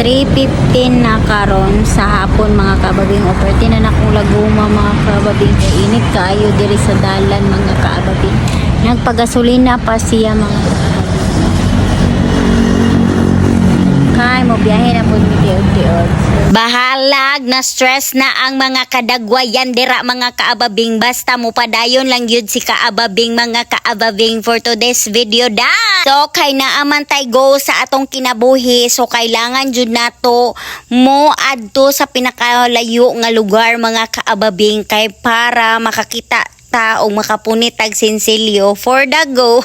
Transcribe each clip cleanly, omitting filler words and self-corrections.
3:15 na karon sa hapon mga kababing, operte na akong laguma mga kababing, kay init kaayo diri sa dalan mga kababing. Nagpagasolina pa siya mga kababing. Kay mo biyahe na po tiod-tiod. Bahalag na stress na ang mga kadagwayan dira mga kaababing, basta mo padayon lang yun si kaababing mga kaababing for today's video da. So kay naaman tay go sa atong kinabuhi, so kailangan jud nato mo adto sa pinakalayo nga lugar mga kaababing, kay para makakita ta o makapunit tag sinsilyo for the go.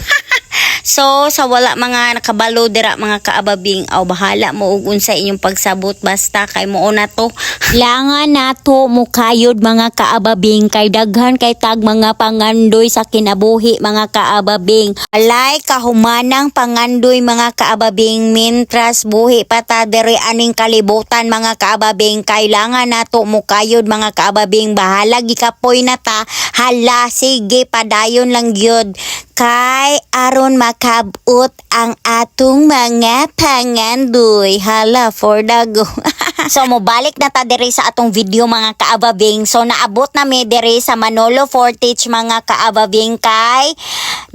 So sa wala mga nakabalo dira mga kaababing, aw bahala mo ug unsa inyong pagsabot, basta kay mo na to. Kailangan nato mo kayod mga kaababing, kay daghan kay tag mga pangandoy sa kinabuhi mga kaababing. Alay kahumanang pangandoy mga kaababing, mintras buhi pa ta diri aning kalibutan mga kaababing, kailangan nato mo kayod mga kaababing. Bahala gikapoy na ta, hala sige padayon lang gyud kay aron makabot ang atong mga pangandoy, hala for the go. So mobalik na ta diri sa atong video mga kaababing. So naabot na mi diri sa Manolo Fortich mga kaababing, kay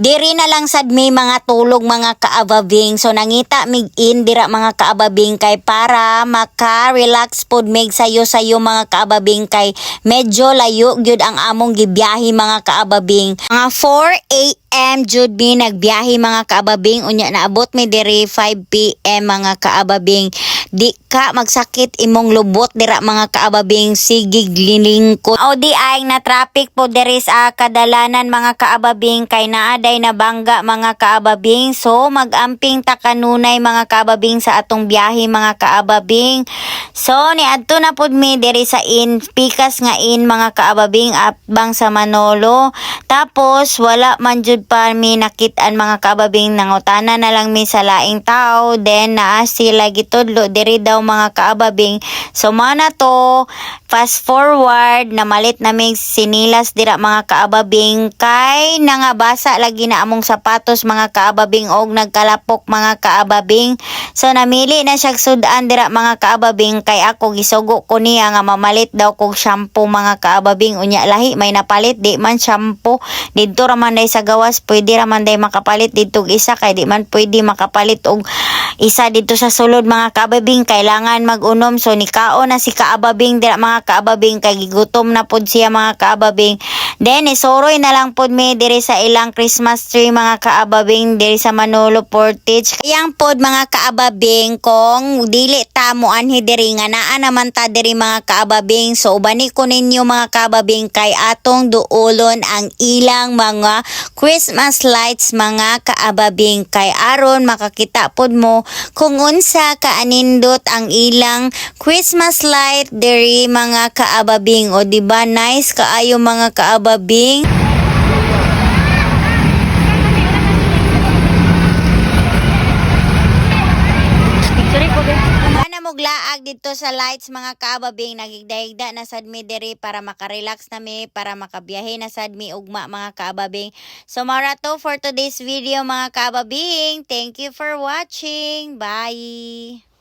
diri na lang sad mi mga tulog mga kaababing. So nangita mig in dira mga kaababing, kay para maka-relax pod mig sayo-sayo mga kaababing, kay medyo layo gyud ang among gibiyahe mga kaababing. Mga 4 AM jud mi nagbiyahe mga kaababing, unya naabot mi diri 5 PM mga kaababing. Di ka magsakit imong lubot dira mga kaababing, sige glilingkod. O di ay na traffic po diri sa kadalanan mga kaababing, kay naaday na bangga mga kaababing. So magamping ta kanunay mga kaababing sa atong biyahe mga kaababing. So niadto na pud mi diri sa pikas nga mga kaababing abang sa Manolo. Tapos wala man jud pa mi nakit-an mga kaababing, nangutana na lang mi sa laing tao, then naa sila gitudlo diri daw mga kaababing. So mana to, fast forward, namalit naming sinilas dira mga kaababing, kay nangabasa lagi na among sapatos mga kaababing og nagkalapok mga kaababing. So namili na siya sudan dira mga kaababing, kay ako gisugo ko niya nga mamalit daw kog shampoo mga kaababing. Unya lahi may napalit, di man shampoo didto ra man day sa gawas, pwede ra man day makapalit didto isa, kay di man pwede makapalit og isa dito sa sulod mga kaababing, kailangan mag-unom. So nikao na si kaababing dira mga kaababing, kay gigutom na pod siya mga kaababing. Then isoroy na lang pod mi diri sa ilang Christmas tree mga kaababing diri sa Manolo Portage. Kayang pod mga kaababing, kung dili ta mo anhi diri nga naa naman ta diri mga kaababing, so ubani ko ninyo mga kaababing, kay atong duolon ang ilang mga Christmas lights mga kaababing, kay aron makakita pod mo kung unsa kaanindot ang ilang Christmas light diri mga kaababing. O diba nice kaayo mga kaababing? Muglaag dito sa lights mga kaababing, nagigdahigda na sad mi diri para makarelax na mi, para makabiyahe na sad mi ugma mga kaababing. So mara to for today's video mga kaababing. Thank you for watching. Bye!